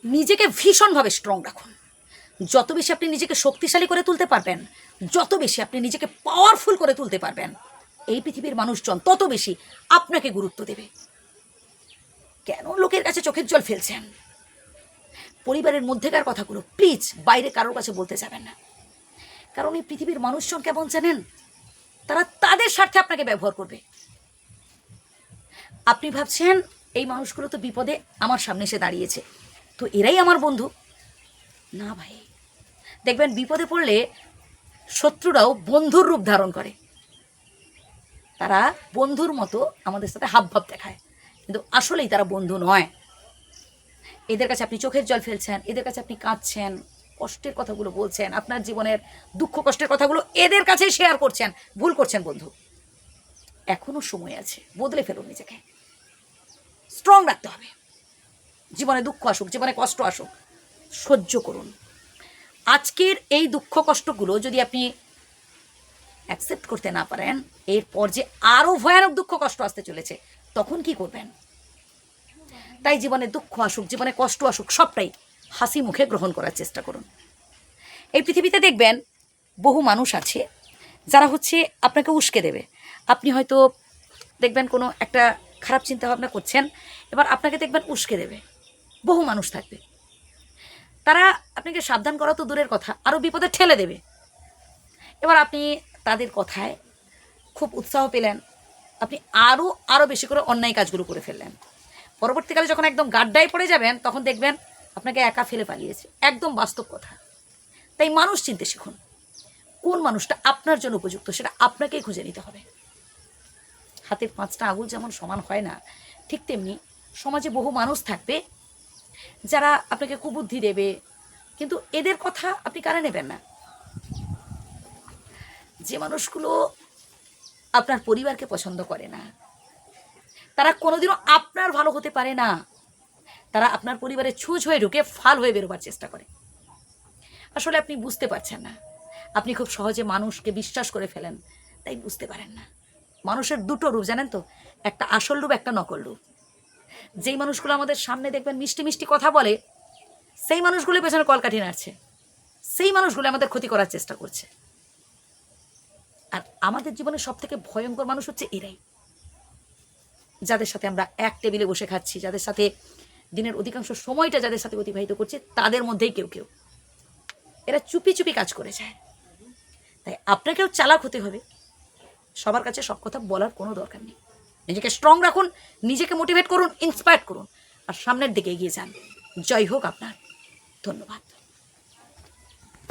নিজেকে ভীষণভাবে স্ট্রং রাখুন। যত বেশি আপনি নিজেকে শক্তিশালী করে তুলতে পারবেন, যত বেশি আপনি নিজেকে পাওয়ারফুল করে তুলতে পারবেন, এই পৃথিবীর মানুষজন তত বেশি আপনাকে গুরুত্ব দেবে। কেন লোকের কাছে চোখের জল ফেলছেন? পরিবারের মধ্যেকার কথাগুলো প্লিজ বাইরে কারোর কাছে বলতে যাবেন না। কারণ এই পৃথিবীর মানুষজন কেমন জানেন? তারা তাদের স্বার্থে আপনাকে ব্যবহার করবে। আপনি ভাবছেন এই মানুষগুলো তো বিপদে আমার সামনে এসে দাঁড়িয়েছে, তো এরাই আমার বন্ধু। না ভাই, দেখবেন বিপদে পড়লে শত্রুরাও বন্ধুর রূপ ধারণ করে। তারা বন্ধুর মতো আমাদের সাথে হাবভাব দেখায়, কিন্তু আসলেই তারা বন্ধু নয়। এদের কাছে আপনি চোখের জল ফেলছেন, এদের কাছে আপনি কাঁদছেন, কষ্টের কথাগুলো বলছেন, আপনার জীবনের দুঃখ কষ্টের কথাগুলো এদের কাছে শেয়ার করছেন, ভুল করছেন বন্ধু। এখনো সময় আছে, বদলে ফেলুন নিজেকে, স্ট্রং রাখতে হবে। জীবনে দুঃখ আসুক, জীবনে কষ্ট আসুক, সহ্য করুন। আজকের এই দুঃখ কষ্টগুলো যদি আপনি অ্যাকসেপ্ট করতে না পারেন, এরপর যে আরও ভয়ানক দুঃখ কষ্ট আসতে চলেছে, তখন কি করবেন? তাই জীবনে দুঃখ আসুক, জীবনে কষ্ট আসুক, সবটাই হাসি মুখে গ্রহণ করার চেষ্টা করুন। এই পৃথিবীতে দেখবেন বহু মানুষ আছে যারা আপনাকে উস্কে দেবে। আপনি হয়তো দেখবেন কোনো একটা খারাপ চিন্তা ভাবনা করছেন, এবার আপনাকে দেখবেন উস্কে দেবে। বহু মানুষ থাকবে, তারা আপনাকে সাবধান করা তো দূরের কথা, আরও বিপদে ঠেলে দেবে। এবার আপনি তাদের কথায় খুব উৎসাহ পেলেন, আপনি আরও বেশি করে অন্যায় কাজগুলো করে ফেললেন। পরবর্তীকালে যখন একদম গাড্ডায় পড়ে যাবেন, তখন দেখবেন আপনাকে একা ফেলে পালিয়েছে। একদম বাস্তব কথা। তাই মানুষ চিনতে শিখুন, কোন মানুষটা আপনার জন্য উপযুক্ত সেটা আপনাকেই খুঁজে নিতে হবে। হাতের 5টা আঙুল যেমন সমান হয় না, ঠিক তেমনি সমাজে বহু মানুষ থাকবে যারা আপনাকে কুবুদ্ধি দেবে, কিন্তু এদের কথা আপনি কানে নেবেন না। যে মানুষগুলো আপনার পরিবারকে পছন্দ করে না, তারা কোনোদিনও আপনার ভালো হতে পারে না। তারা আপনার পরিবারে ছুঁচ হয়ে ঢুকে ফাল হয়ে বেরোবার চেষ্টা করে। আসলে আপনি বুঝতে পারছেন না, আপনি খুব সহজে মানুষকে বিশ্বাস করে ফেলেন, তাই বুঝতে পারেন না। মানুষের দুটো রূপ জানেন তো, একটা আসল রূপ, একটা নকল রূপ। যেই মানুষগুলো আমাদের সামনে দেখবেন মিষ্টি মিষ্টি কথা বলে, সেই মানুষগুলো পেছনে কলকাঠি নাড়ছে, সেই মানুষগুলো আমাদের ক্ষতি করার চেষ্টা করছে। আর আমাদের জীবনের সব থেকে ভয়ঙ্কর মানুষ হচ্ছে এরাই, যাদের সাথে আমরা এক টেবিলে বসে খাচ্ছি, যাদের সাথে দিনের অধিকাংশ সময়টা যাদের সাথে অতিবাহিত করছি, তাদের মধ্যেই কেউ কেউ এরা চুপি চুপি কাজ করে যায়। তাই আপনাকেও চালাক হতে হবে, সবার কাছে সব কথা বলার কোনো দরকার নেই। নিজেকে স্ট্রং রাখুন, নিজেকে মোটিভেট করুন, ইন্সপায়ার করুন, আর সামনের দিকে এগিয়ে যান। জয় হোক আপনার। ধন্যবাদ।